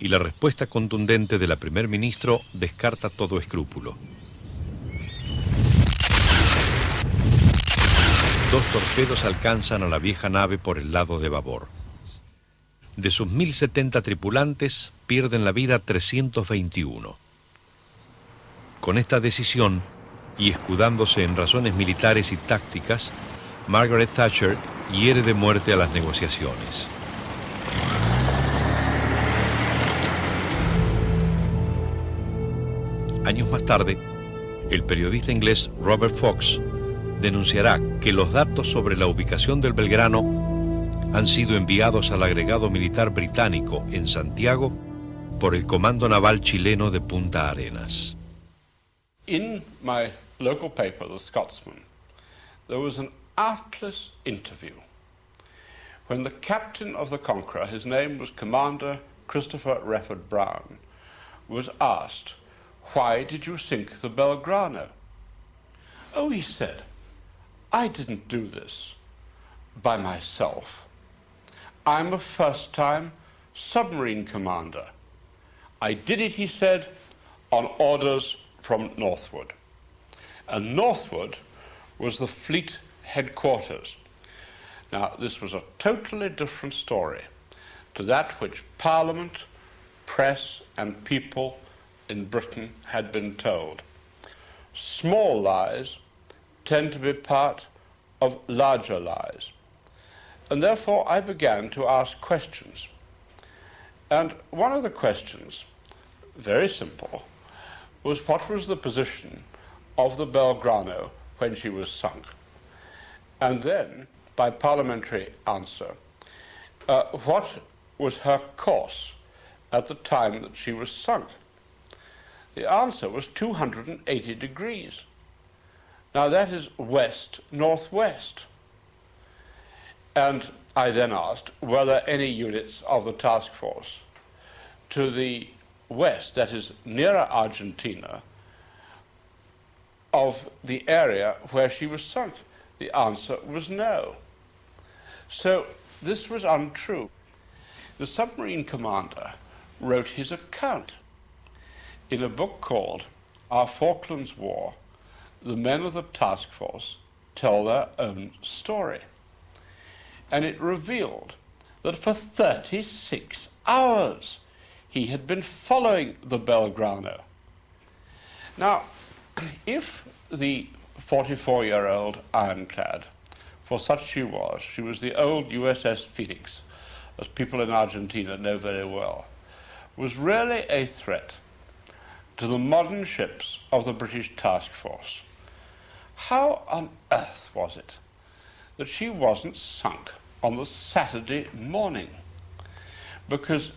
y la respuesta contundente de la primer ministro descarta todo escrúpulo. 2 torpedos alcanzan a la vieja nave por el lado de babor. De sus 1070 tripulantes, pierden la vida 321. Con esta decisión, y escudándose en razones militares y tácticas, Margaret Thatcher hiere de muerte a las negociaciones. Años más tarde, el periodista inglés Robert Fox denunciará que los datos sobre la ubicación del Belgrano han sido enviados al agregado militar británico en Santiago por el Comando Naval Chileno de Punta Arenas. In my local paper, The Scotsman, there was an artless interview when the captain of the Conqueror, his name was Commander Christopher Refford Brown, was asked, "Why did you sink the Belgrano?" "Oh," he said, "I didn't do this by myself. I'm a first-time submarine commander. I did it," he said, "on orders from Northwood." And Northwood was the fleet headquarters. Now, this was a totally different story to that which Parliament, press, and people in Britain had been told. Small lies tend to be part of larger lies. And therefore I began to ask questions. And one of the questions, very simple, was what was the position of the Belgrano when she was sunk? And then, by parliamentary answer, what was her course at the time that she was sunk? The answer was 280 degrees. Now that is west-northwest. And I then asked, were there any units of the task force to the west, that is nearer Argentina, of the area where she was sunk? The answer was no. So this was untrue. The submarine commander wrote his account in a book called Our Falklands War. The men of the task force tell their own story. And it revealed that for 36 hours he had been following the Belgrano. Now, if the 44-year-old ironclad, for such she was the old USS Phoenix, as people in Argentina know very well, was really a threat to the modern ships of the British task force, how on earth was it that she wasn't sunk on the Saturday morning? Because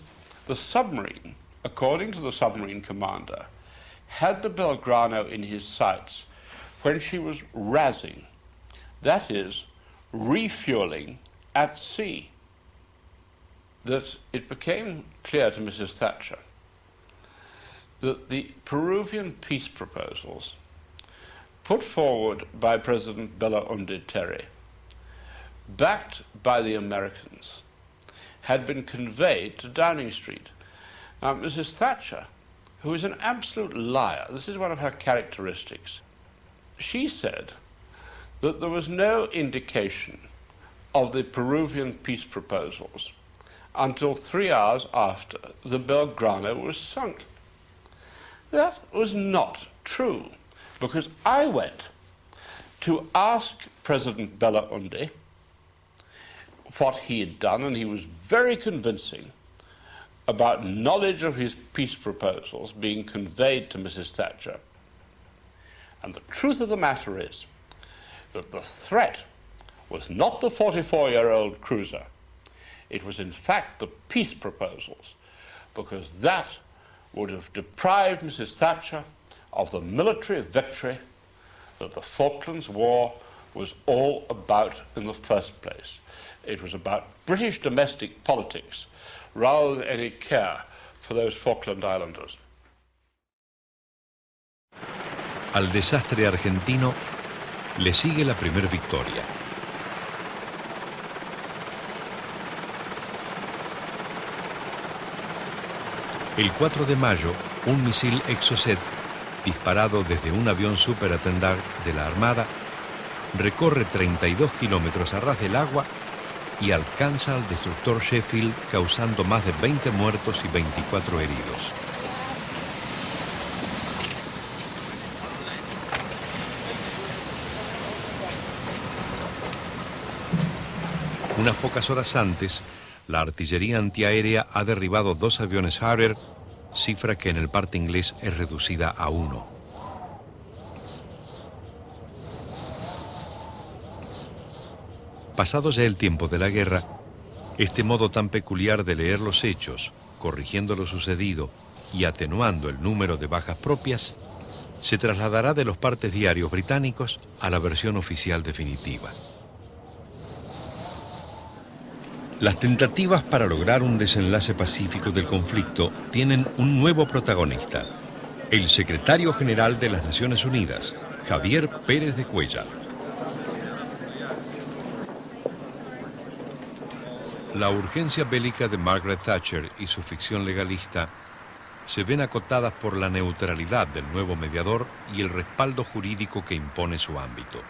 the submarine, according to the submarine commander, had the Belgrano in his sights when she was razzing, that is, refueling at sea. That it became clear to Mrs. Thatcher that the Peruvian peace proposals put forward by President Belaúnde Terry, backed by the Americans, had been conveyed to Downing Street. Now, Mrs. Thatcher, who is an absolute liar, this is one of her characteristics, she said that there was no indication of the Peruvian peace proposals until 3 hours after the Belgrano was sunk. That was not true, because I went to ask President Belaúnde what he had done, and he was very convincing about knowledge of his peace proposals being conveyed to Mrs. Thatcher. And the truth of the matter is that the threat was not the 44-year-old cruiser. It was in fact the peace proposals, because that would have deprived Mrs. Thatcher of the military victory that the Falklands War was all about in the first place. It was about British domestic politics rather than any care for those Falkland Islanders. Al desastre argentino le sigue la primera victoria. El 4 de mayo, un misil Exocet, disparado desde un avión Super Attendar de la Armada, recorre 32 kilómetros a ras del agua y alcanza al destructor Sheffield, causando más de 20 muertos y 24 heridos. Unas pocas horas antes, la artillería antiaérea ha derribado 2 aviones Harrier, cifra que en el parte inglés es reducida a 1. Pasado ya el tiempo de la guerra, este modo tan peculiar de leer los hechos, corrigiendo lo sucedido y atenuando el número de bajas propias, se trasladará de los partes diarios británicos a la versión oficial definitiva. Las tentativas para lograr un desenlace pacífico del conflicto tienen un nuevo protagonista, el secretario general de las Naciones Unidas, Javier Pérez de Cuéllar. La urgencia bélica de Margaret Thatcher y su ficción legalista se ven acotadas por la neutralidad del nuevo mediador y el respaldo jurídico que impone su ámbito.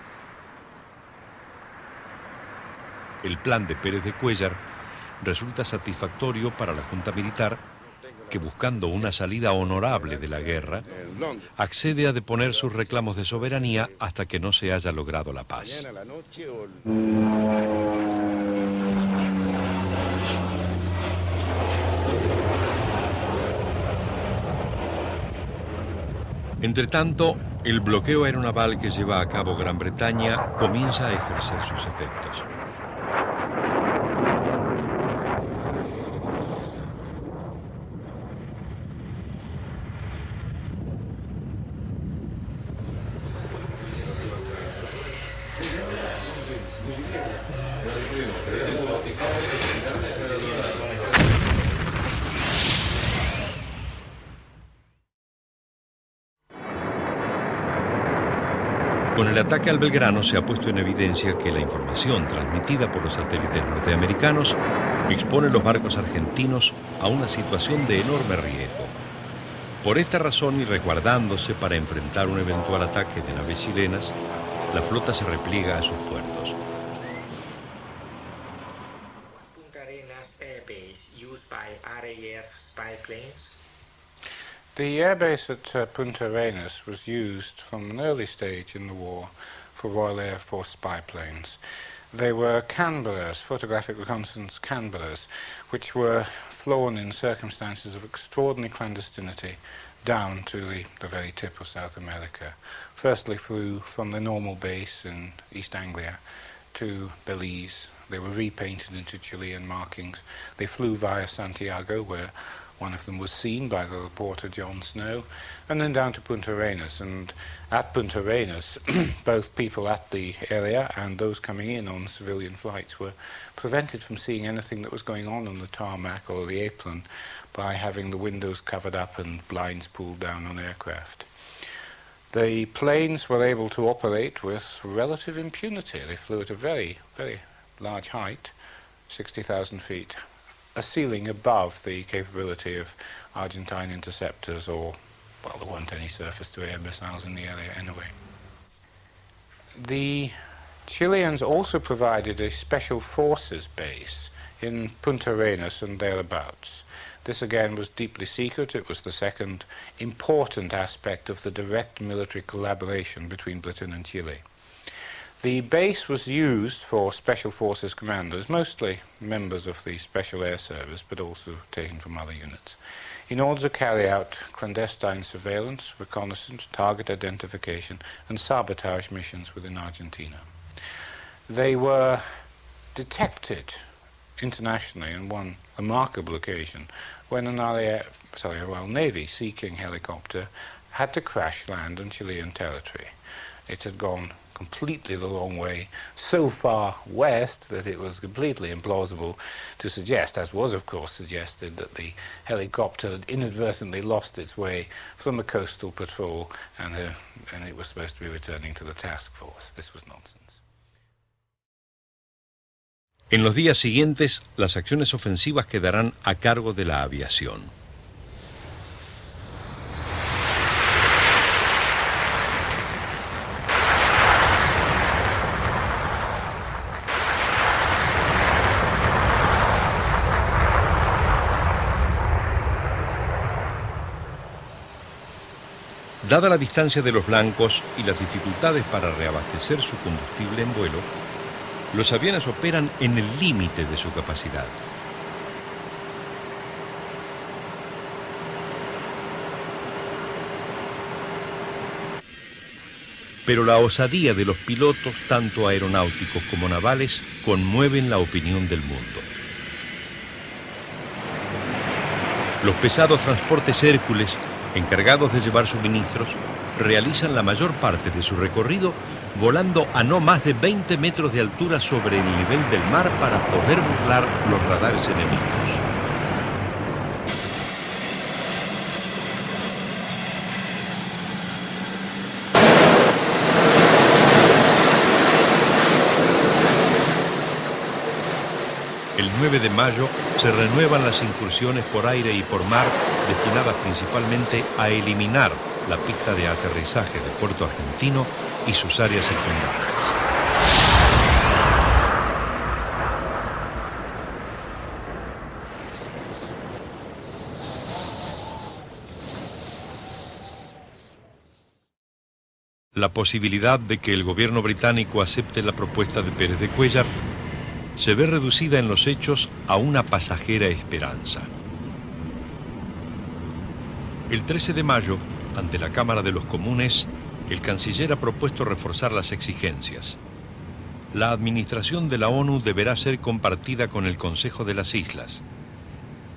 El plan de Pérez de Cuéllar resulta satisfactorio para la Junta Militar, que buscando una salida honorable de la guerra, accede a deponer sus reclamos de soberanía hasta que no se haya logrado la paz. Entretanto, el bloqueo aeronaval que lleva a cabo Gran Bretaña comienza a ejercer sus efectos. Con el ataque al Belgrano se ha puesto en evidencia que la información transmitida por los satélites norteamericanos expone los barcos argentinos a una situación de enorme riesgo. Por esta razón y resguardándose para enfrentar un eventual ataque de naves chilenas, la flota se repliega a sus puertos. Punta Arenas Air Base used by RAF spy planes. The airbase at Punta Arenas was used from an early stage in the war for Royal Air Force spy planes. They were Canberras, photographic reconnaissance Canberras, which were flown in circumstances of extraordinary clandestinity down to the very tip of South America. Firstly flew from the normal base in East Anglia to Belize. They were repainted into Chilean markings. They flew via Santiago, where one of them was seen by the reporter John Snow, and then down to Punta Arenas. And at Punta Arenas, both people at the area and those coming in on civilian flights were prevented from seeing anything that was going on the tarmac or the apron by having the windows covered up and blinds pulled down on aircraft. The planes were able to operate with relative impunity. They flew at a very, very large height, 60,000 feet. A ceiling above the capability of Argentine interceptors or, well, there weren't any surface-to-air missiles in the area anyway. The Chileans also provided a special forces base in Punta Arenas and thereabouts. This again was deeply secret. It was the second important aspect of the direct military collaboration between Britain and Chile. The base was used for Special Forces commanders, mostly members of the Special Air Service, but also taken from other units, in order to carry out clandestine surveillance, reconnaissance, target identification, and sabotage missions within Argentina. They were detected internationally on one remarkable occasion when an Royal Navy Sea King helicopter had to crash land on Chilean territory. It had gone completely the wrong way, so far west that it was completely implausible to suggest, as was of course suggested, that the helicopter had inadvertently lost its way from a coastal patrol and it was supposed to be returning to the task force. This was nonsense. En los días siguientes, las acciones ofensivas quedarán a cargo de la aviación. Dada la distancia de los blancos y las dificultades para reabastecer su combustible en vuelo, los aviones operan en el límite de su capacidad. Pero la osadía de los pilotos, tanto aeronáuticos como navales, conmueven la opinión del mundo. Los pesados transportes Hércules, encargados de llevar suministros, realizan la mayor parte de su recorrido volando a no más de 20 metros de altura sobre el nivel del mar para poder burlar los radares enemigos. El 9 de mayo se renuevan las incursiones por aire y por mar destinadas principalmente a eliminar la pista de aterrizaje de Puerto Argentino y sus áreas circundantes. La posibilidad de que el gobierno británico acepte la propuesta de Pérez de Cuéllar se ve reducida en los hechos a una pasajera esperanza. El 13 de mayo, ante la Cámara de los Comunes, el canciller ha propuesto reforzar las exigencias. La administración de la ONU deberá ser compartida con el Consejo de las Islas.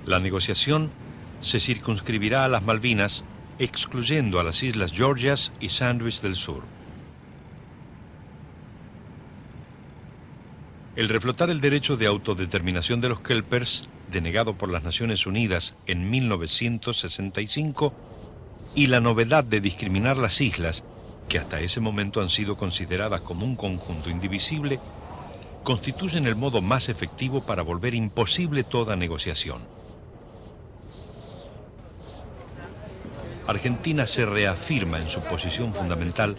La negociación se circunscribirá a las Malvinas, excluyendo a las Islas Georgias y Sandwich del Sur. El reflotar el derecho de autodeterminación de los Kelpers, denegado por las Naciones Unidas en 1965, y la novedad de discriminar las islas, que hasta ese momento han sido consideradas como un conjunto indivisible, constituyen el modo más efectivo para volver imposible toda negociación. Argentina se reafirma en su posición fundamental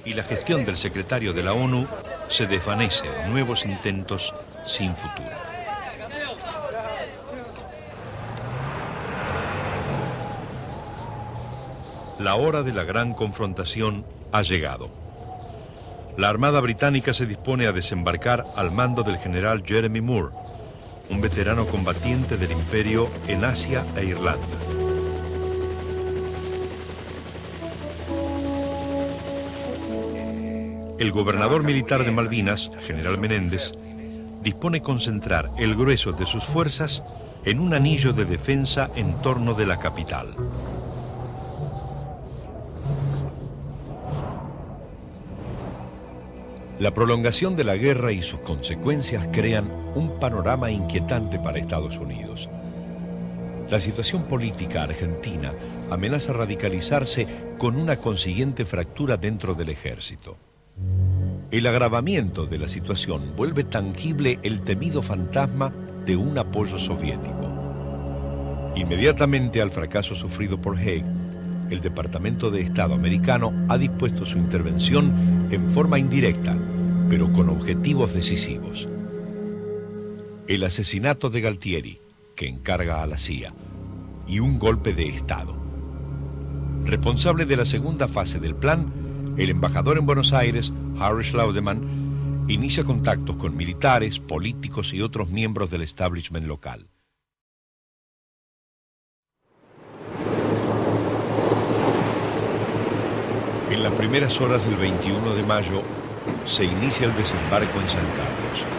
y la gestión del secretario de la ONU se desvanece en nuevos intentos sin futuro. La hora de la gran confrontación ha llegado. La Armada Británica se dispone a desembarcar al mando del general Jeremy Moore, un veterano combatiente del Imperio en Asia e Irlanda. El gobernador militar de Malvinas, general Menéndez, dispone concentrar el grueso de sus fuerzas en un anillo de defensa en torno de la capital. La prolongación de la guerra y sus consecuencias crean un panorama inquietante para Estados Unidos. La situación política argentina amenaza radicalizarse con una consiguiente fractura dentro del ejército. El agravamiento de la situación vuelve tangible el temido fantasma de un apoyo soviético. Inmediatamente al fracaso sufrido por Haig, el Departamento de Estado americano ha dispuesto su intervención en forma indirecta, pero con objetivos decisivos. El asesinato de Galtieri, que encarga a la CIA, y un golpe de Estado. Responsable de la segunda fase del plan, el embajador en Buenos Aires, Harry Schlaudemann, inicia contactos con militares, políticos y otros miembros del establishment local. En las primeras horas del 21 de mayo se inicia el desembarco en San Carlos.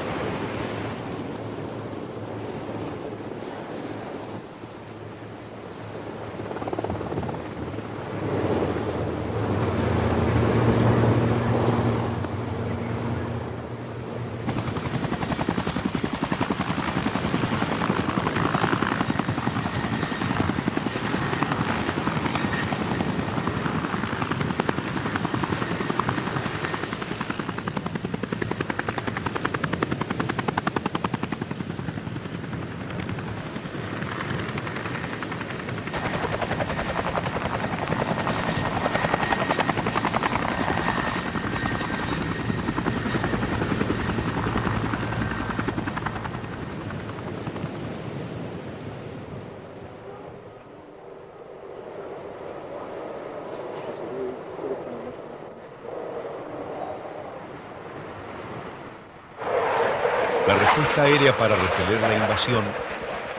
La respuesta aérea para repeler la invasión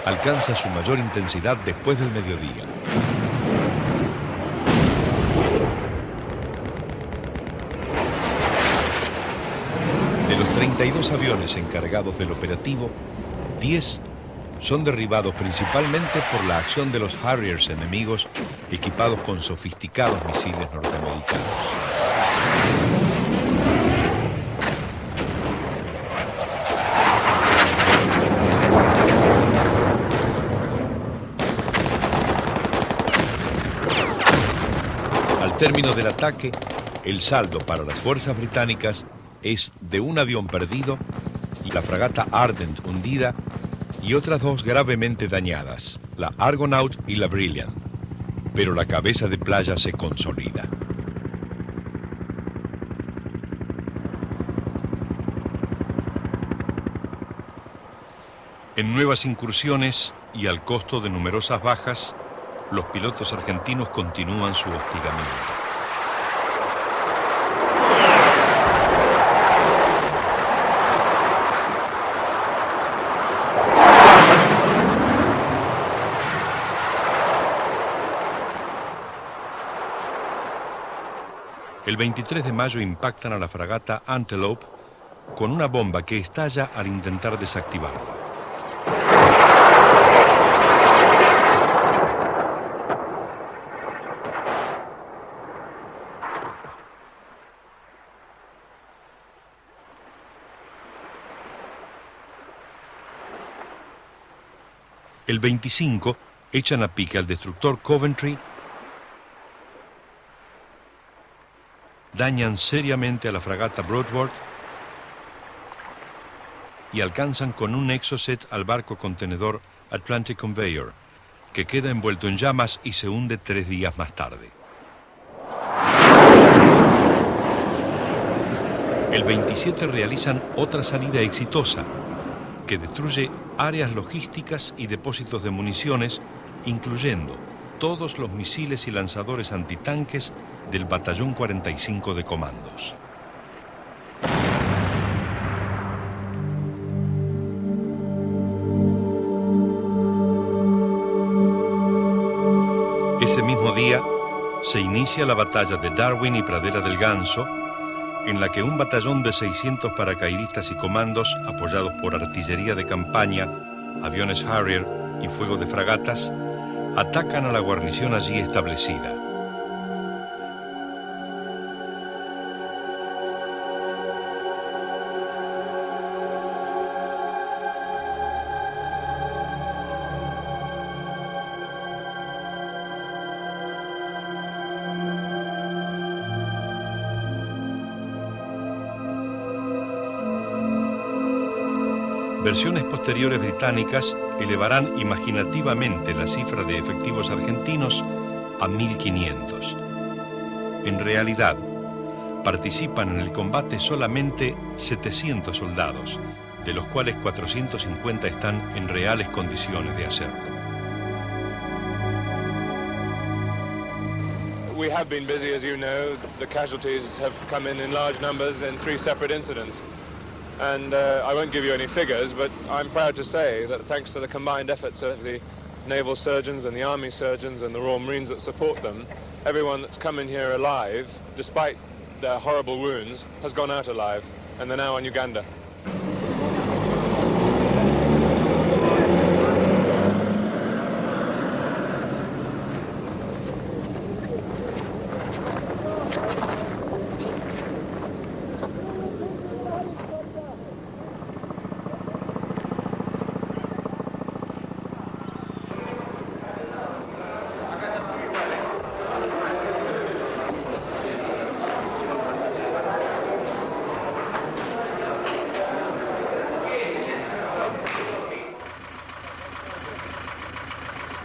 alcanza su mayor intensidad después del mediodía. De los 32 aviones encargados del operativo, 10 son derribados principalmente por la acción de los Harriers enemigos equipados con sofisticados misiles norteamericanos. Al término del ataque, el saldo para las fuerzas británicas es de un avión perdido y la fragata Ardent hundida y otras 2 gravemente dañadas, la Argonaut y la Brilliant, pero la cabeza de playa se consolida. En nuevas incursiones y al costo de numerosas bajas, los pilotos argentinos continúan su hostigamiento. El 23 de mayo impactan a la fragata Antelope con una bomba que estalla al intentar desactivarla. El 25 echan a pique al destructor Coventry, dañan seriamente a la fragata Broadword y alcanzan con un Exocet al barco contenedor Atlantic Conveyor, que queda envuelto en llamas y se hunde 3 días más tarde. El 27 realizan otra salida exitosa, que destruye áreas logísticas y depósitos de municiones, incluyendo todos los misiles y lanzadores antitanques del Batallón 45 de Comandos. Ese mismo día se inicia la batalla de Darwin y Pradera del Ganso, en la que un batallón de 600 paracaidistas y comandos, apoyados por artillería de campaña, aviones Harrier y fuego de fragatas, atacan a la guarnición allí establecida. Versiones posteriores británicas elevarán imaginativamente la cifra de efectivos argentinos a 1.500. En realidad, participan en el combate solamente 700 soldados, de los cuales 450 están en reales condiciones de hacerlo. We have been busy, as you know. The casualties have come in large numbers in 3 separate incidents. And I won't give you any figures, but I'm proud to say that thanks to the combined efforts of the naval surgeons and the army surgeons and the Royal Marines that support them, everyone that's come in here alive, despite their horrible wounds, has gone out alive, and they're now in Uganda.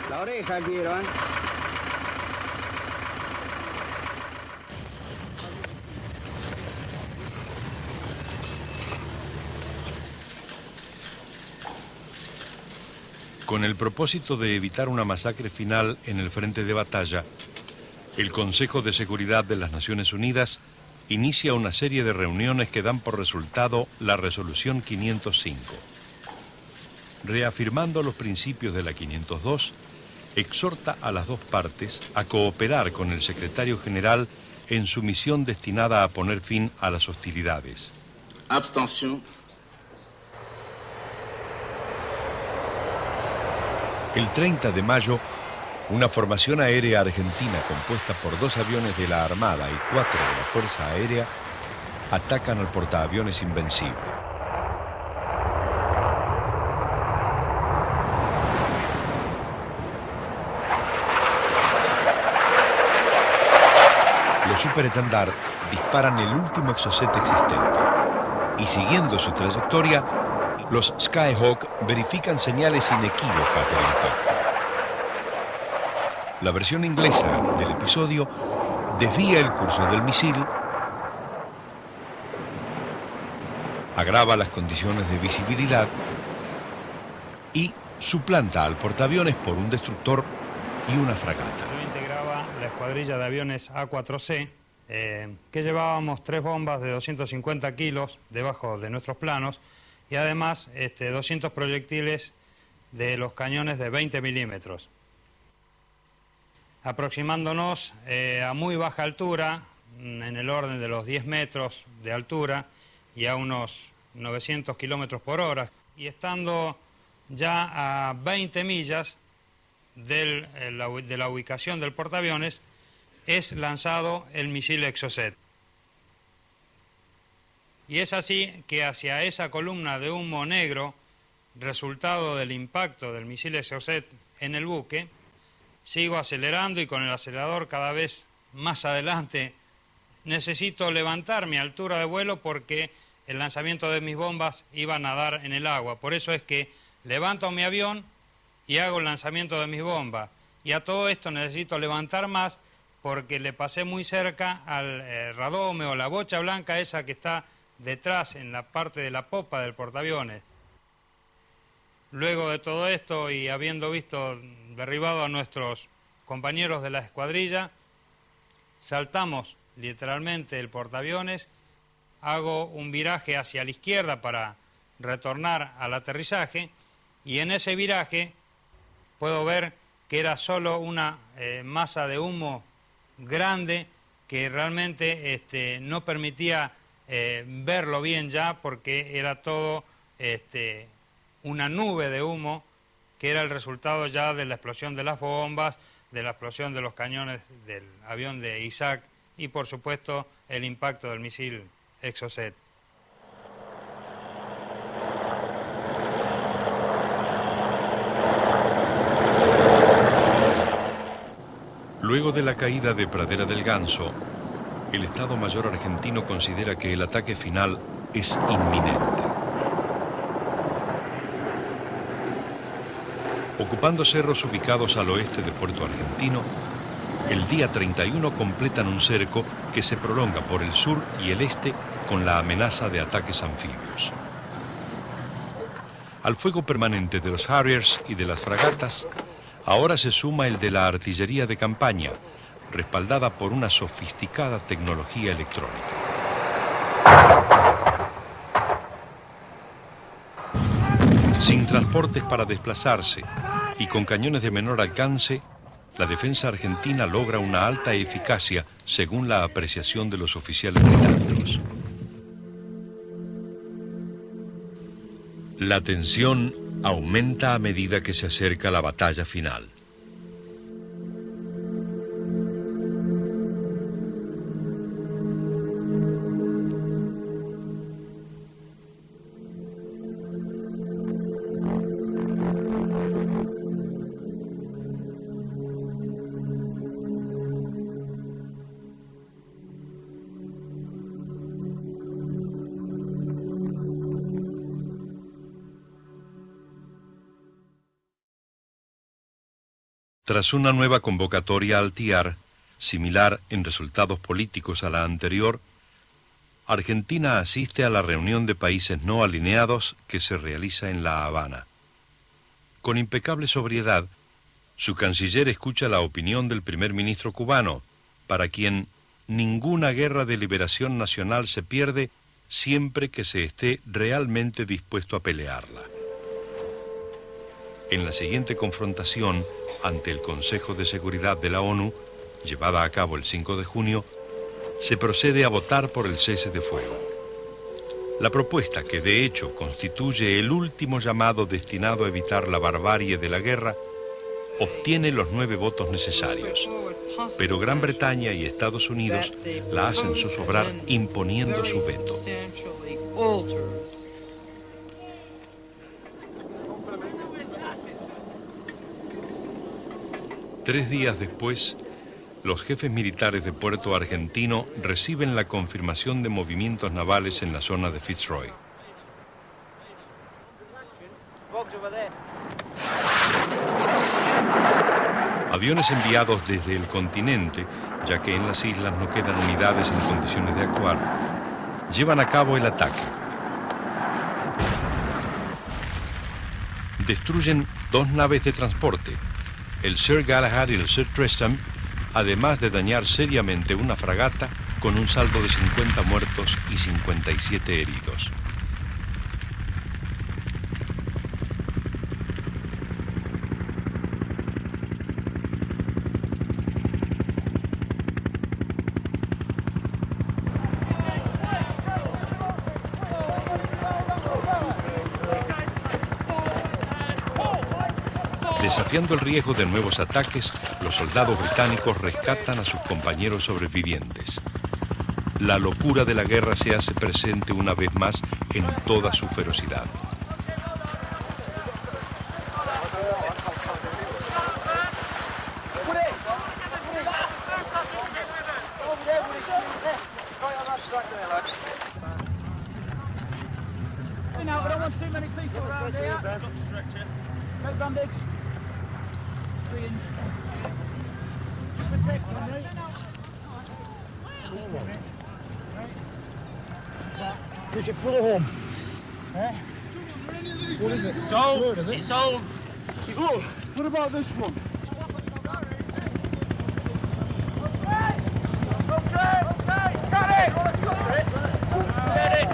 La oreja quiero, ¿eh? Con el propósito de evitar una masacre final en el frente de batalla, el Consejo de Seguridad de las Naciones Unidas inicia una serie de reuniones que dan por resultado la Resolución 505. Reafirmando los principios de la 502, exhorta a las dos partes a cooperar con el secretario general en su misión destinada a poner fin a las hostilidades. Abstention. El 30 de mayo, una formación aérea argentina compuesta por 2 aviones de la Armada y 4 de la Fuerza Aérea atacan al portaaviones Invencible. Los superestandar disparan el último Exocet existente y, siguiendo su trayectoria, los Skyhawk verifican señales inequívocas del impacto. La versión inglesa del episodio desvía el curso del misil, agrava las condiciones de visibilidad y suplanta al portaaviones por un destructor y una fragata. Yo integraba la escuadrilla de aviones A4C, que llevábamos 3 bombas de 250 kilos debajo de nuestros planos y además 200 proyectiles de los cañones de 20 milímetros. Aproximándonos a muy baja altura, en el orden de los 10 metros de altura y a unos 900 kilómetros por hora, y estando ya a 20 millas de la ubicación del portaaviones, es lanzado el misil Exocet. Y es así que hacia esa columna de humo negro, resultado del impacto del misil Exocet en el buque, sigo acelerando y con el acelerador cada vez más adelante. Necesito levantar mi altura de vuelo porque el lanzamiento de mis bombas iba a nadar en el agua. Por eso es que levanto mi avión y hago el lanzamiento de mis bombas. Y a todo esto necesito levantar más porque le pasé muy cerca al radome o la bocha blanca esa que está detrás en la parte de la popa del portaaviones. Luego de todo esto y habiendo visto derribado a nuestros compañeros de la escuadrilla, saltamos literalmente el portaaviones, hago un viraje hacia la izquierda para retornar al aterrizaje y en ese viraje puedo ver que era solo una masa de humo grande que realmente no permitía verlo bien ya porque era todo una nube de humo que era el resultado ya de la explosión de las bombas, de la explosión de los cañones del avión de Isaac y por supuesto el impacto del misil Exocet. Luego de la caída de Pradera del Ganso, el Estado Mayor argentino considera que el ataque final es inminente. Ocupando cerros ubicados al oeste de Puerto Argentino, el día 31 completan un cerco que se prolonga por el sur y el este con la amenaza de ataques anfibios. Al fuego permanente de los Harriers y de las fragatas, ahora se suma el de la artillería de campaña, respaldada por una sofisticada tecnología electrónica. Sin transportes para desplazarse y con cañones de menor alcance, la defensa argentina logra una alta eficacia según la apreciación de los oficiales británicos. La tensión aumenta a medida que se acerca la batalla final. Tras una nueva convocatoria al TIAR, similar en resultados políticos a la anterior, Argentina asiste a la reunión de países no alineados que se realiza en La Habana. Con impecable sobriedad, su canciller escucha la opinión del primer ministro cubano, para quien ninguna guerra de liberación nacional se pierde siempre que se esté realmente dispuesto a pelearla. En la siguiente confrontación ante el Consejo de Seguridad de la ONU, llevada a cabo el 5 de junio, se procede a votar por el cese de fuego. La propuesta, que de hecho constituye el último llamado destinado a evitar la barbarie de la guerra, obtiene los 9 votos necesarios, pero Gran Bretaña y Estados Unidos la hacen zozobrar imponiendo su veto. 3 días después, los jefes militares de Puerto Argentino reciben la confirmación de movimientos navales en la zona de Fitzroy. Aviones enviados desde el continente, ya que en las islas no quedan unidades en condiciones de actuar, llevan a cabo el ataque. Destruyen 2 naves de transporte, el Sir Galahad y el Sir Tristram, además de dañar seriamente una fragata con un saldo de 50 muertos y 57 heridos. Desafiando el riesgo de nuevos ataques, los soldados británicos rescatan a sus compañeros sobrevivientes. La locura de la guerra se hace presente una vez más en toda su ferocidad. Is it full of home? Eh? What is it? It's old. Is it? It's old. Oh, what about this one? Okay, got it! Get it!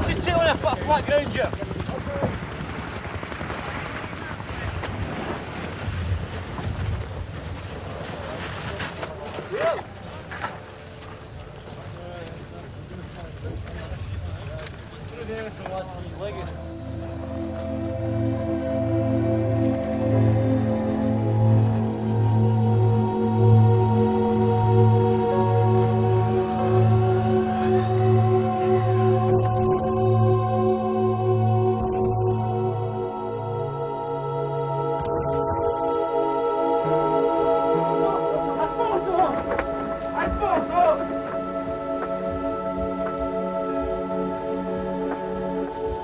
Just sit on a flat ground, Joe.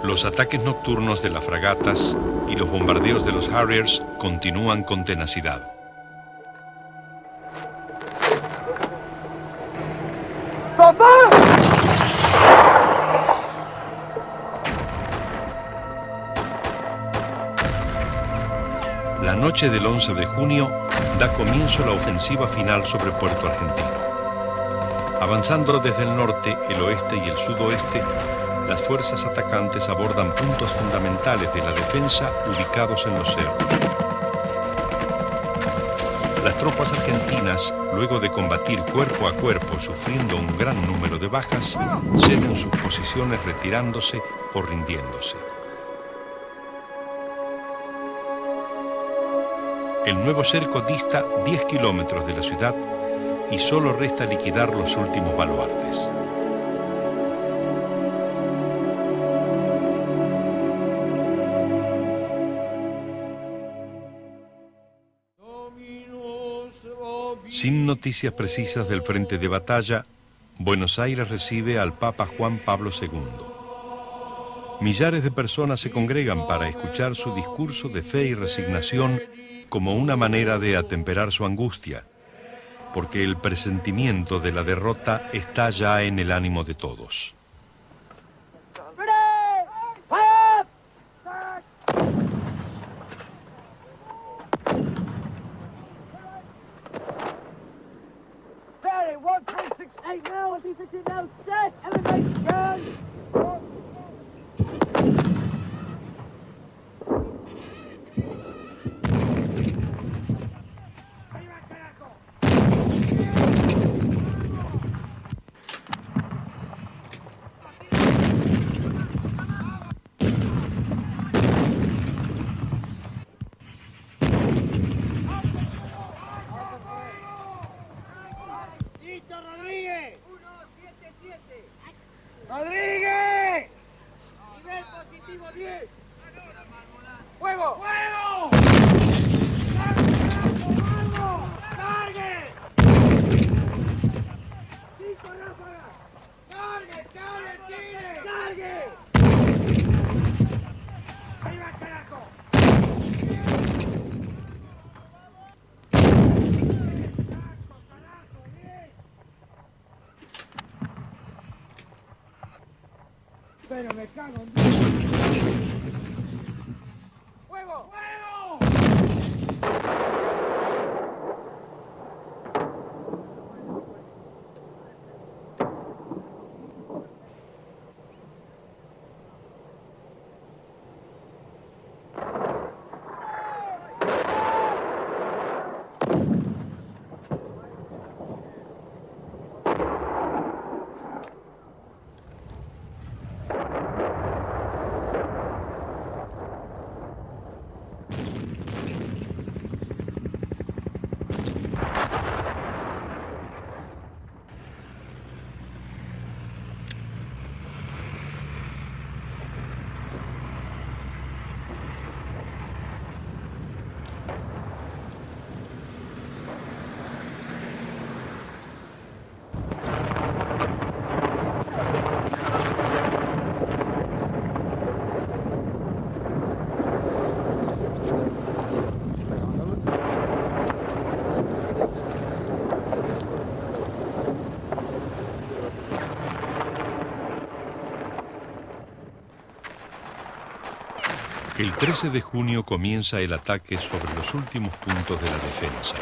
Los ataques nocturnos de las fragatas y los bombardeos de los Harriers continúan con tenacidad. La noche del 11 de junio da comienzo la ofensiva final sobre Puerto Argentino. Avanzando desde el norte, el oeste y el sudoeste, las fuerzas atacantes abordan puntos fundamentales de la defensa ubicados en los cerros. Las tropas argentinas, luego de combatir cuerpo a cuerpo sufriendo un gran número de bajas, ceden sus posiciones retirándose o rindiéndose. El nuevo cerco dista 10 kilómetros de la ciudad y solo resta liquidar los últimos baluartes. Sin noticias precisas del frente de batalla, Buenos Aires recibe al Papa Juan Pablo II. Millares de personas se congregan para escuchar su discurso de fe y resignación como una manera de atemperar su angustia, porque el presentimiento de la derrota está ya en el ánimo de todos. Attention now, set, elevation! ¡Listo, Rodríguez! 177. ¡Rodríguez! Nivel positivo 10. ¡Fuego! ¡Fuego! ¡Cargue! ¡Cinco ráfagas! ¡Cargue! ¡Cargue! ¡Tire! ¡Cargue! ¡Arriba, carajo! Pero me cago en Dios. ¡Fuego! ¡Fuego! El 13 de junio comienza el ataque sobre los últimos puntos de la defensa.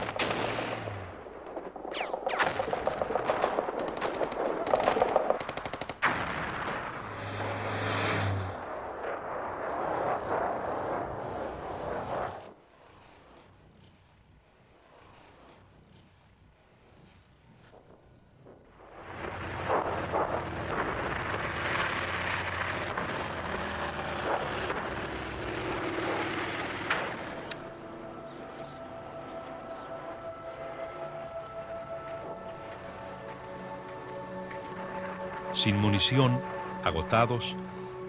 Sin munición, agotados,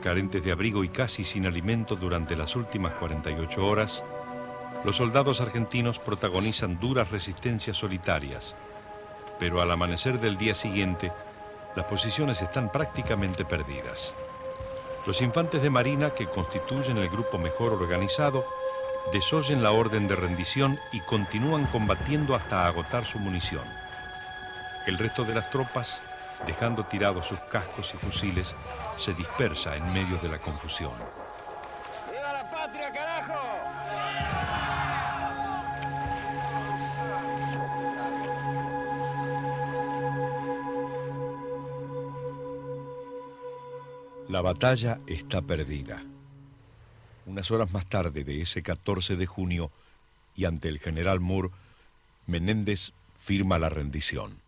carentes de abrigo y casi sin alimento durante las últimas 48 horas, los soldados argentinos protagonizan duras resistencias solitarias, pero al amanecer del día siguiente, las posiciones están prácticamente perdidas. Los infantes de marina, que constituyen el grupo mejor organizado, desoyen la orden de rendición y continúan combatiendo hasta agotar su munición. El resto de las tropas, dejando tirados sus cascos y fusiles, se dispersa en medio de la confusión. ¡Viva la patria, carajo! La batalla está perdida. Unas horas más tarde de ese 14 de junio, y ante el general Moore, Menéndez firma la rendición.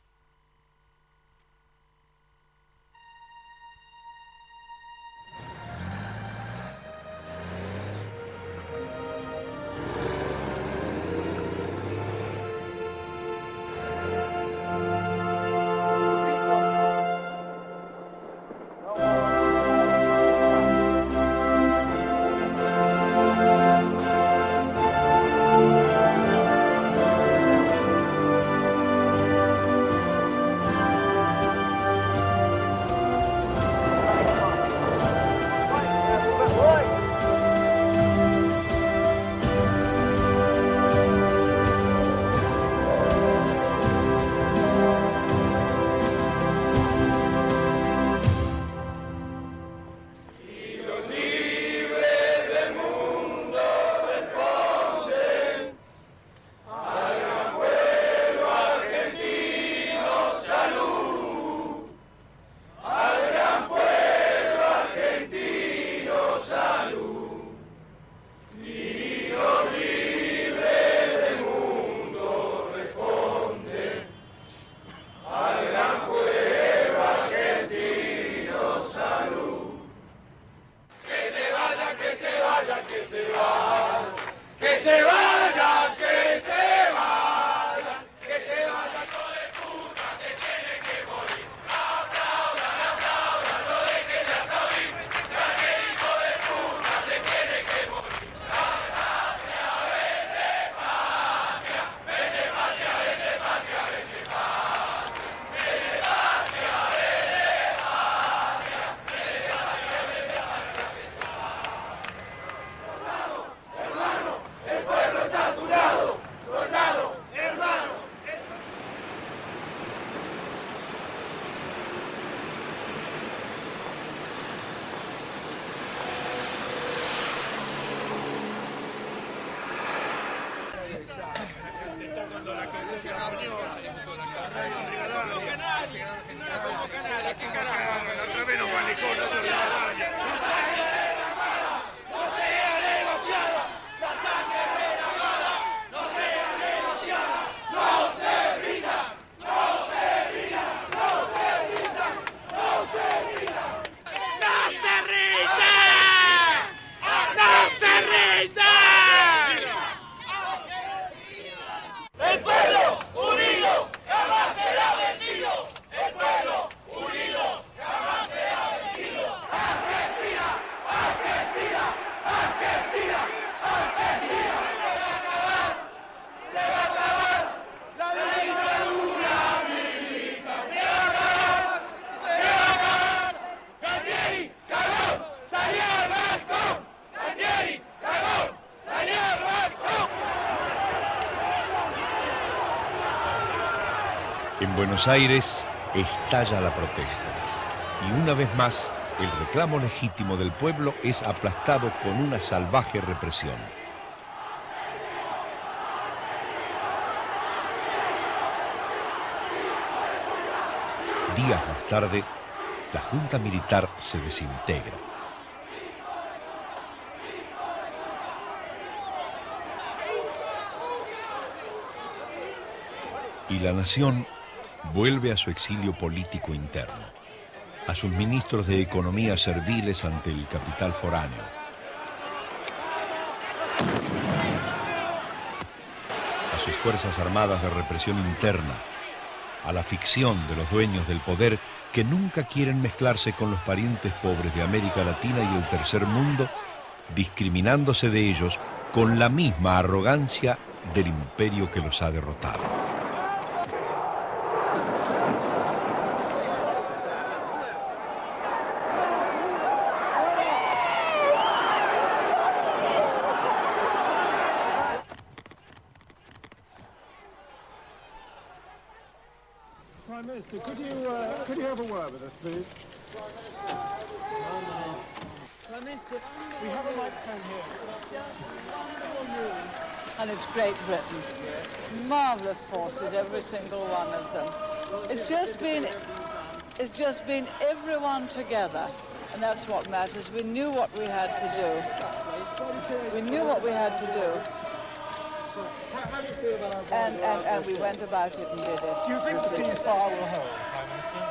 En Buenos Aires estalla la protesta y una vez más el reclamo legítimo del pueblo es aplastado con una salvaje represión. Días más tarde, la junta militar se desintegra. Y la nación vuelve a su exilio político interno, a sus ministros de economía serviles ante el capital foráneo. A sus fuerzas armadas de represión interna, a la ficción de los dueños del poder que nunca quieren mezclarse con los parientes pobres de América Latina y el tercer mundo, discriminándose de ellos con la misma arrogancia del imperio que los ha derrotado. Prime Minister, could you have a word with us, please? Prime Minister, we have a microphone here. Wonderful news. And it's Great Britain. Marvellous forces, every single one of them. It's just been everyone together, and that's what matters. We knew what we had to do. We knew what we had to do. How do you feel about our And we went about it and did it. Do you think the ceasefire will hold, Prime Minister?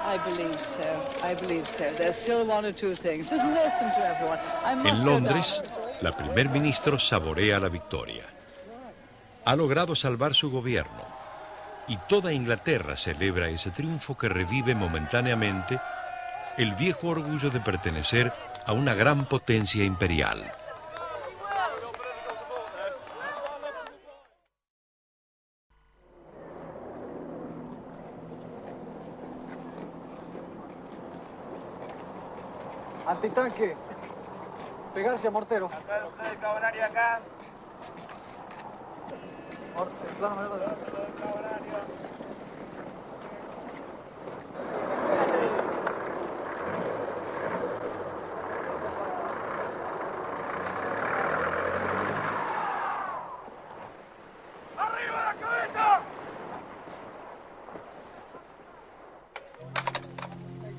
I believe so. I believe so. There's still one or two things. Just listen to everyone. I must En go Londres, down. la primer ministro saborea la victoria. Ha logrado salvar su gobierno y toda Inglaterra celebra ese triunfo que revive momentáneamente el viejo orgullo de pertenecer a una gran potencia imperial. Antitanque. Pegarse a mortero. Acá el cabonario acá. ¡Arriba la cabeza!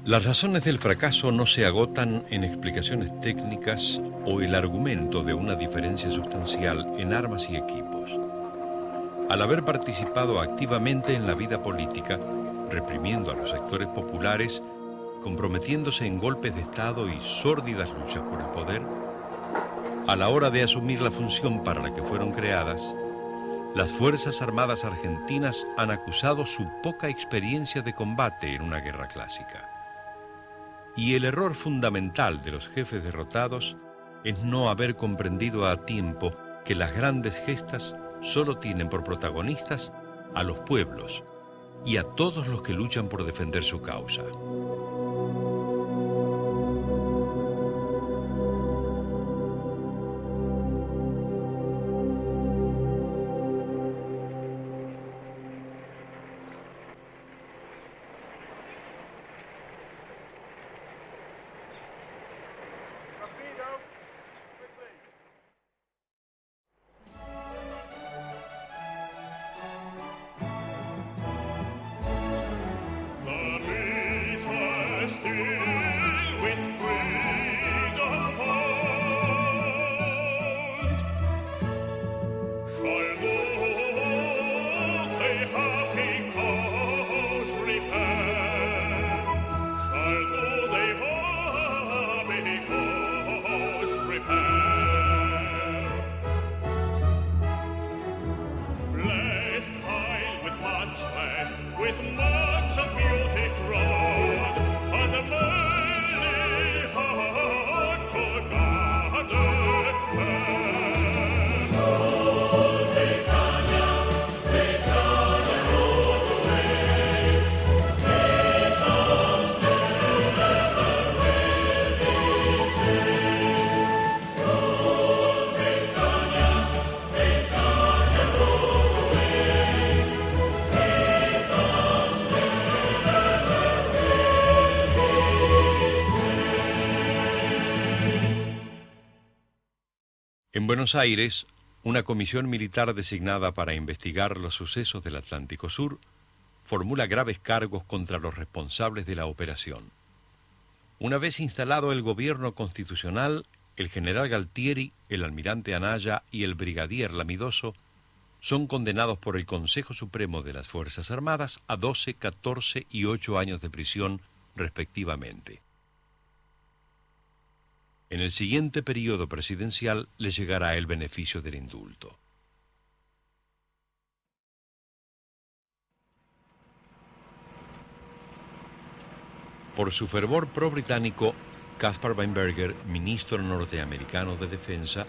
Las razones del fracaso no se agotan en explicaciones técnicas o el argumento de una diferencia sustancial en armas y equipos. Al haber participado activamente en la vida política, reprimiendo a los sectores populares, comprometiéndose en golpes de Estado y sórdidas luchas por el poder, a la hora de asumir la función para la que fueron creadas, las Fuerzas Armadas Argentinas han acusado su poca experiencia de combate en una guerra clásica. Y el error fundamental de los jefes derrotados es no haber comprendido a tiempo que las grandes gestas solo tienen por protagonistas a los pueblos y a todos los que luchan por defender su causa. En Buenos Aires, una comisión militar designada para investigar los sucesos del Atlántico Sur formula graves cargos contra los responsables de la operación. Una vez instalado el gobierno constitucional, el general Galtieri, el almirante Anaya y el brigadier Lamidoso son condenados por el Consejo Supremo de las Fuerzas Armadas a 12, 14 y 8 años de prisión, respectivamente. En el siguiente periodo presidencial les llegará el beneficio del indulto. Por su fervor pro-británico, Caspar Weinberger, ministro norteamericano de Defensa,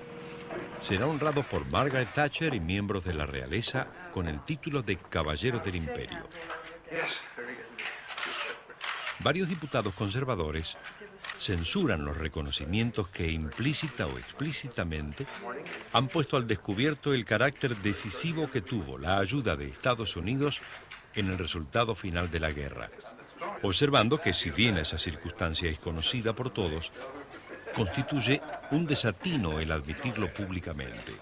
será honrado por Margaret Thatcher y miembros de la realeza con el título de Caballero del Imperio. Varios diputados conservadores censuran los reconocimientos que implícita o explícitamente han puesto al descubierto el carácter decisivo que tuvo la ayuda de Estados Unidos en el resultado final de la guerra, observando que, si bien esa circunstancia es conocida por todos, constituye un desatino el admitirlo públicamente.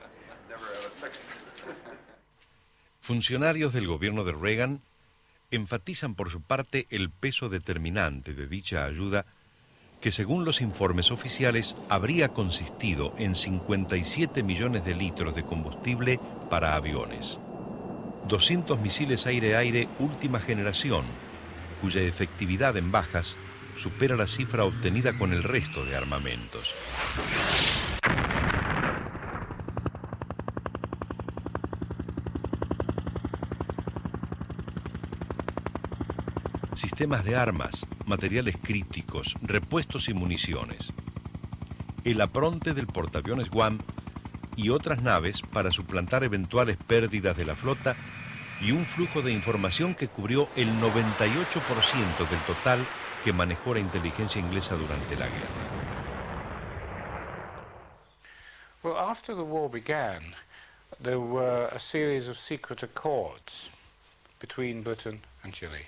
Funcionarios del gobierno de Reagan enfatizan por su parte el peso determinante de dicha ayuda, que según los informes oficiales habría consistido en 57 millones de litros de combustible para aviones, 200 misiles aire-aire última generación, cuya efectividad en bajas supera la cifra obtenida con el resto de armamentos. Sistemas de armas, materiales críticos, repuestos y municiones. El apronte del portaaviones Guam y otras naves para suplantar eventuales pérdidas de la flota y un flujo de información que cubrió el 98% del total que manejó la inteligencia inglesa durante la guerra. Well, after the war began, there were a series of secret accords between Britain and Chile.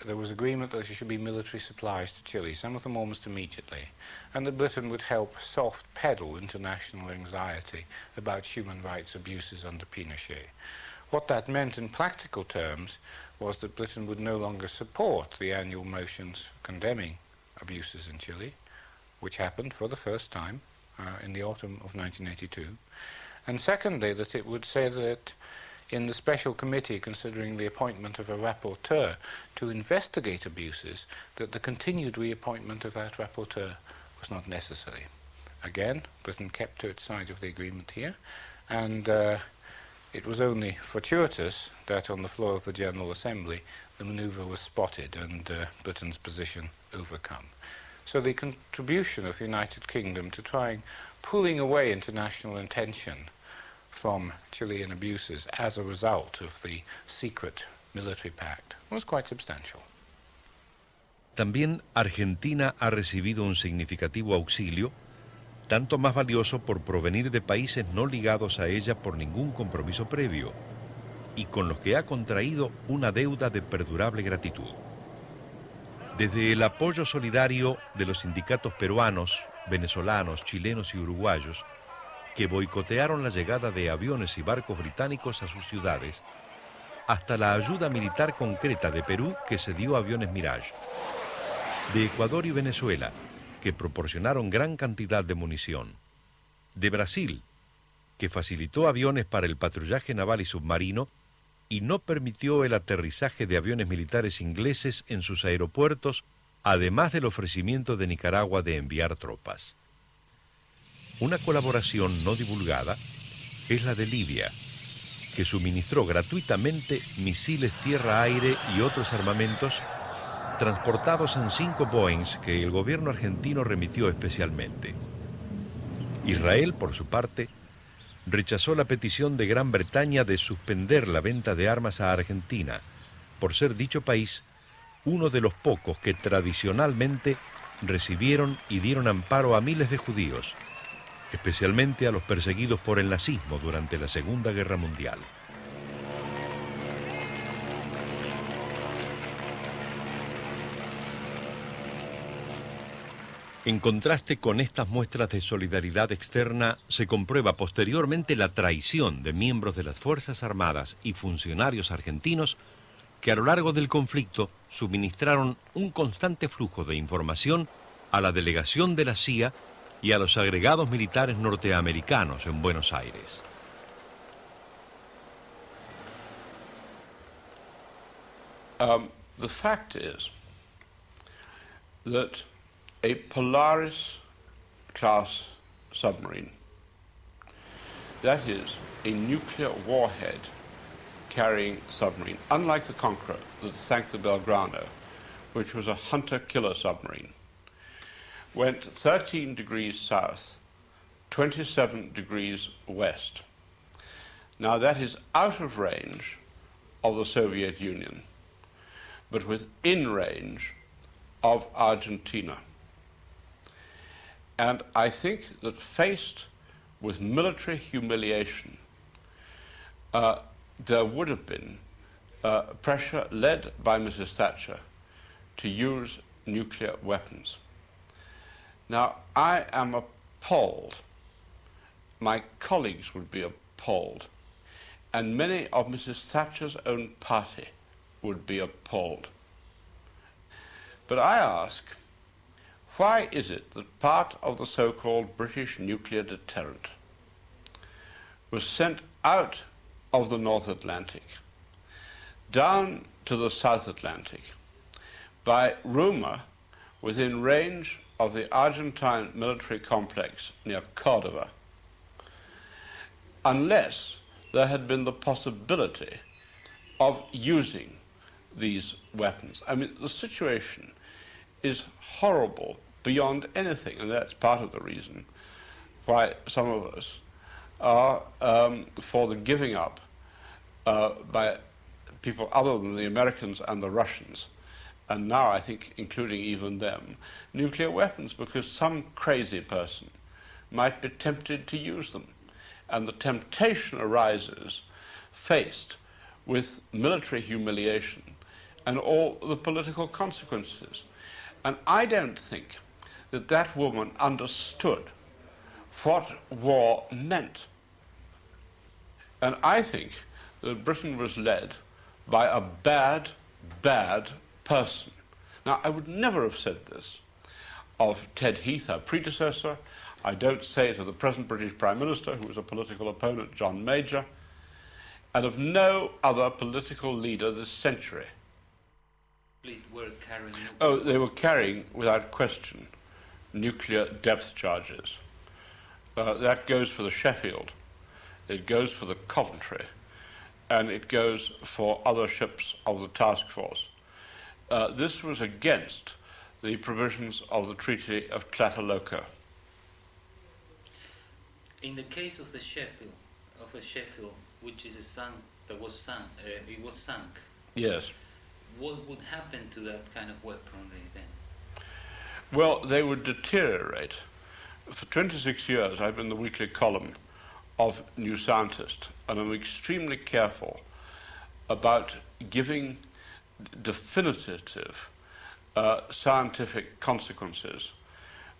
There was agreement that there should be military supplies to Chile, some of them almost immediately, and that Britain would help soft pedal international anxiety about human rights abuses under Pinochet. What that meant in practical terms was that Britain would no longer support the annual motions condemning abuses in Chile, which happened for the first time in the autumn of 1982. And secondly, that it would say that in the special committee considering the appointment of a rapporteur to investigate abuses, that the continued reappointment of that rapporteur was not necessary. Again, Britain kept to its side of the agreement here, and it was only fortuitous that on the floor of the General Assembly the manoeuvre was spotted and Britain's position overcome. So the contribution of the United Kingdom to trying pulling away international attention from Chilean abuses as a result of the secret military pact was quite substantial. También Argentina ha recibido un significativo auxilio, tanto más valioso por provenir de países no ligados a ella por ningún compromiso previo, y con los que ha contraído una deuda de perdurable gratitud. Desde el apoyo solidario de los sindicatos peruanos, venezolanos, chilenos y uruguayos, que boicotearon la llegada de aviones y barcos británicos a sus ciudades, hasta la ayuda militar concreta de Perú, que cedió aviones Mirage, de Ecuador y Venezuela, que proporcionaron gran cantidad de munición, de Brasil, que facilitó aviones para el patrullaje naval y submarino y no permitió el aterrizaje de aviones militares ingleses en sus aeropuertos, además del ofrecimiento de Nicaragua de enviar tropas. Una colaboración no divulgada es la de Libia, que suministró gratuitamente misiles tierra-aire y otros armamentos transportados en 5 Boeings que el gobierno argentino remitió especialmente. Israel, por su parte, rechazó la petición de Gran Bretaña de suspender la venta de armas a Argentina, por ser dicho país uno de los pocos que tradicionalmente recibieron y dieron amparo a miles de judíos, especialmente a los perseguidos por el nazismo durante la Segunda Guerra Mundial. En contraste con estas muestras de solidaridad externa, se comprueba posteriormente la traición de miembros de las Fuerzas Armadas y funcionarios argentinos que a lo largo del conflicto suministraron un constante flujo de información a la delegación de la CIA y a los agregados militares norteamericanos en Buenos Aires. The fact is that a Polaris-class submarine, that is, a nuclear warhead carrying submarine, unlike the Conqueror that sank the Belgrano, which was a hunter-killer submarine, went 13 degrees south, 27 degrees west. Now that is out of range of the Soviet Union, but within range of Argentina. And I think that faced with military humiliation, there would have been pressure led by Mrs. Thatcher to use nuclear weapons. Now, I am appalled, my colleagues would be appalled, and many of Mrs. Thatcher's own party would be appalled. But I ask, why is it that part of the so-called British nuclear deterrent was sent out of the North Atlantic down to the South Atlantic by rumor within range of the Argentine military complex near Cordova, unless there had been the possibility of using these weapons? I mean, the situation is horrible beyond anything, and that's part of the reason why some of us are for the giving up by people other than the Americans and the Russians, and now I think including even them, nuclear weapons, because some crazy person might be tempted to use them. And the temptation arises faced with military humiliation and all the political consequences. And I don't think that that woman understood what war meant. And I think that Britain was led by a bad, bad person. Now, I would never have said this of Ted Heath, our predecessor. I don't say it of the present British Prime Minister, who was a political opponent, John Major, and of no other political leader this century. Oh, they were carrying, without question, nuclear depth charges. That goes for the Sheffield, it goes for the Coventry, and it goes for other ships of the task force. This was against the provisions of the Treaty of Tlatelolco. In the case of the Sheffield, which is it was sunk. Yes. What would happen to that kind of weaponry then? Well, they would deteriorate. For 26 years, I've been the weekly column of New Scientist, and I'm extremely careful about giving definitive scientific consequences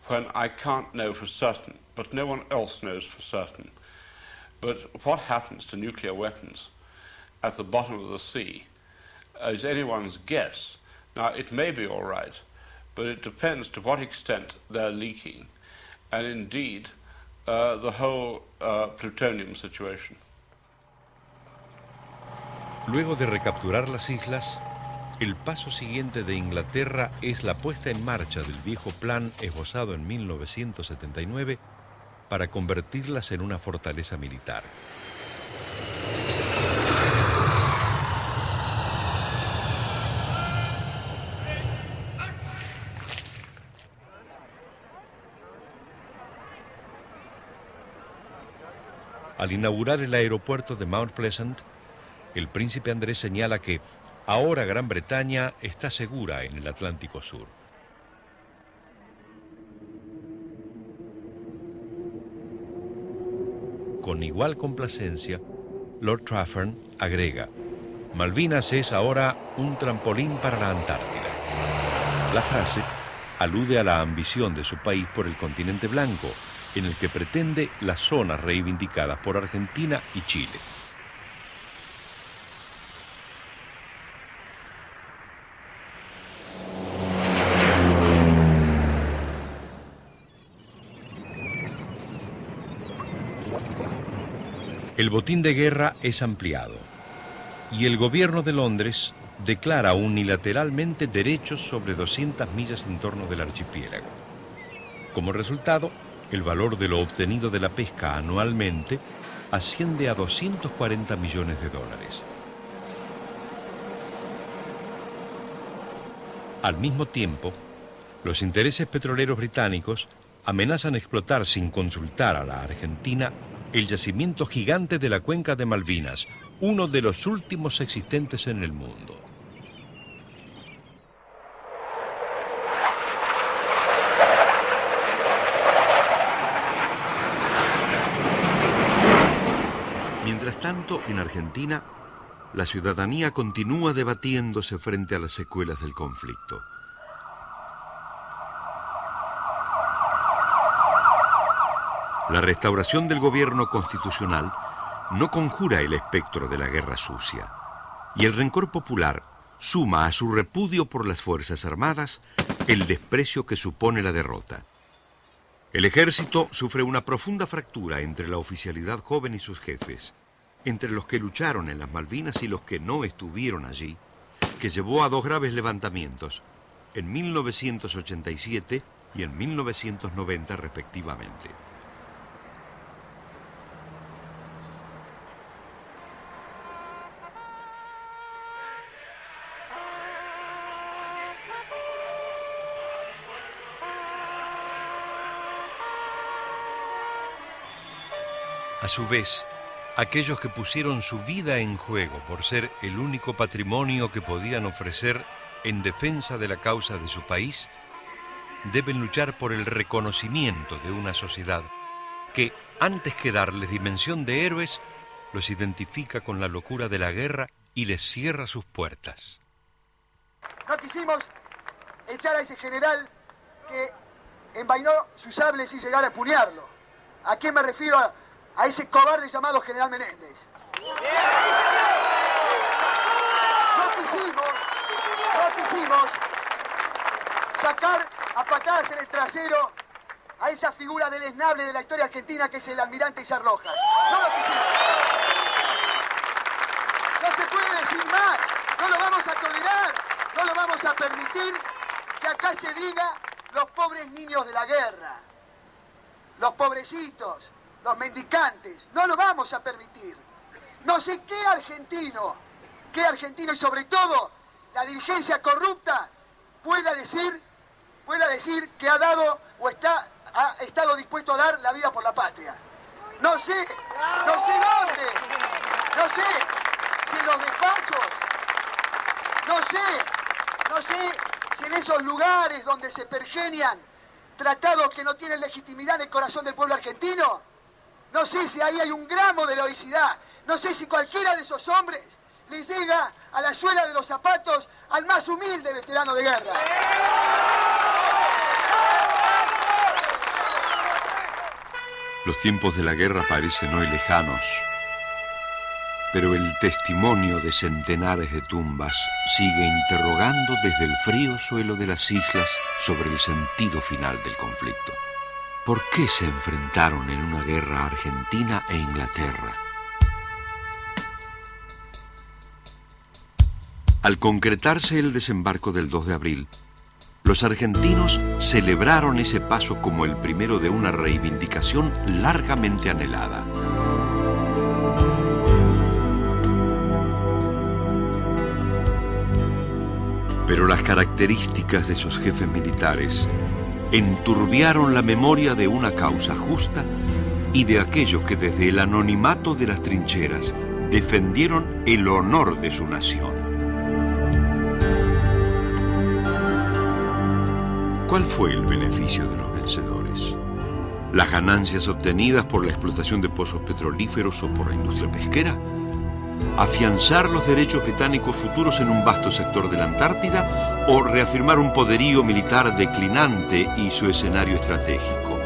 when I can't know for certain, but no one else knows for certain. But what happens to nuclear weapons at the bottom of the sea is anyone's guess. Now, it may be all right, but it depends to what extent they're leaking, and indeed the whole plutonium situation. Luego de recapturar las islas, el paso siguiente de Inglaterra es la puesta en marcha del viejo plan esbozado en 1979 para convertirlas en una fortaleza militar. Al inaugurar el aeropuerto de Mount Pleasant, el príncipe Andrés señala que ahora Gran Bretaña está segura en el Atlántico Sur. Con igual complacencia, Lord Trafford agrega: Malvinas es ahora un trampolín para la Antártida. La frase alude a la ambición de su país por el continente blanco, en el que pretende las zonas reivindicadas por Argentina y Chile. El botín de guerra es ampliado y el gobierno de Londres declara unilateralmente derechos sobre 200 millas en torno del archipiélago. Como resultado, el valor de lo obtenido de la pesca anualmente asciende a 240 millones de dólares. Al mismo tiempo, los intereses petroleros británicos amenazan explotar sin consultar a la Argentina el yacimiento gigante de la cuenca de Malvinas, uno de los últimos existentes en el mundo. Mientras tanto, en Argentina, la ciudadanía continúa debatiéndose frente a las secuelas del conflicto. La restauración del gobierno constitucional no conjura el espectro de la guerra sucia, y el rencor popular suma a su repudio por las Fuerzas Armadas el desprecio que supone la derrota. El ejército sufre una profunda fractura entre la oficialidad joven y sus jefes, entre los que lucharon en las Malvinas y los que no estuvieron allí, que llevó a dos graves levantamientos, en 1987 y en 1990 respectivamente. A su vez, aquellos que pusieron su vida en juego por ser el único patrimonio que podían ofrecer en defensa de la causa de su país, deben luchar por el reconocimiento de una sociedad que, antes que darles dimensión de héroes, los identifica con la locura de la guerra y les cierra sus puertas. No quisimos echar a ese general que envainó sus sables sin llegar a empuñarlo. ¿A qué me refiero? A ese cobarde llamado General Menéndez. No quisimos sacar a patadas en el trasero a esa figura deleznable de la historia argentina que es el almirante Izar Rojas. No lo quisimos. No se puede decir más. No lo vamos a tolerar. No lo vamos a permitir que acá se diga los pobres niños de la guerra. Los pobrecitos. Los mendicantes, no lo vamos a permitir. No sé qué argentino y sobre todo la dirigencia corrupta pueda decir que ha dado o ha estado dispuesto a dar la vida por la patria. No sé dónde, no sé si en los despachos, no sé si en esos lugares donde se pergenian tratados que no tienen legitimidad en el corazón del pueblo argentino. No sé si ahí hay un gramo de heroicidad. No sé si cualquiera de esos hombres le llega a la suela de los zapatos al más humilde veterano de guerra. Los tiempos de la guerra parecen hoy lejanos, pero el testimonio de centenares de tumbas sigue interrogando desde el frío suelo de las islas sobre el sentido final del conflicto. ¿Por qué se enfrentaron en una guerra Argentina e Inglaterra? Al concretarse el desembarco del 2 de abril, los argentinos celebraron ese paso como el primero de una reivindicación largamente anhelada. Pero las características de sus jefes militares enturbiaron la memoria de una causa justa y de aquellos que desde el anonimato de las trincheras defendieron el honor de su nación. ¿Cuál fue el beneficio de los vencedores? ¿Las ganancias obtenidas por la explotación de pozos petrolíferos o por la industria pesquera? ¿Afianzar los derechos británicos futuros en un vasto sector de la Antártida o reafirmar un poderío militar declinante y su escenario estratégico.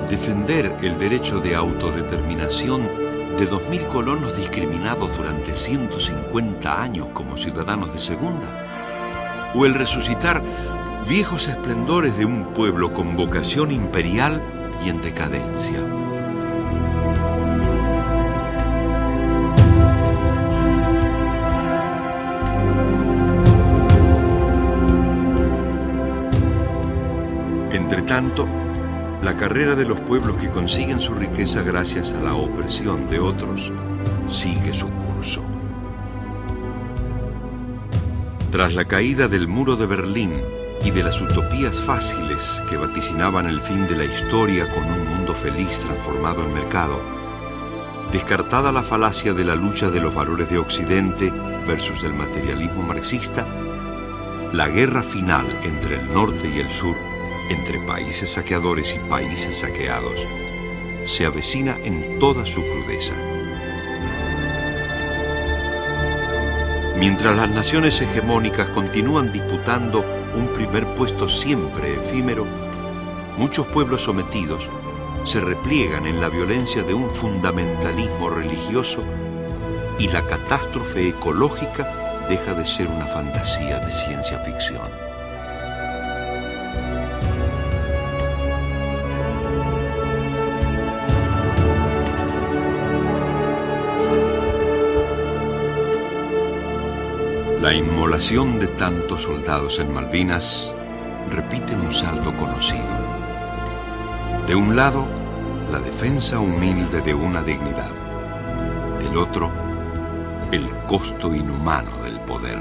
Defender el derecho de autodeterminación de 2.000 colonos discriminados durante 150 años como ciudadanos de segunda, o el resucitar viejos esplendores de un pueblo con vocación imperial y en decadencia. Entretanto, la carrera de los pueblos que consiguen su riqueza gracias a la opresión de otros sigue su curso. Tras la caída del muro de Berlín y de las utopías fáciles que vaticinaban el fin de la historia con un mundo feliz transformado en mercado, descartada la falacia de la lucha de los valores de Occidente versus el materialismo marxista, la guerra final entre el norte y el sur, entre países saqueadores y países saqueados, se avecina en toda su crudeza. Mientras las naciones hegemónicas continúan disputando un primer puesto siempre efímero, muchos pueblos sometidos se repliegan en la violencia de un fundamentalismo religioso y la catástrofe ecológica deja de ser una fantasía de ciencia ficción. La inmolación de tantos soldados en Malvinas repite un saldo conocido. De un lado, la defensa humilde de una dignidad. Del otro, el costo inhumano del poder.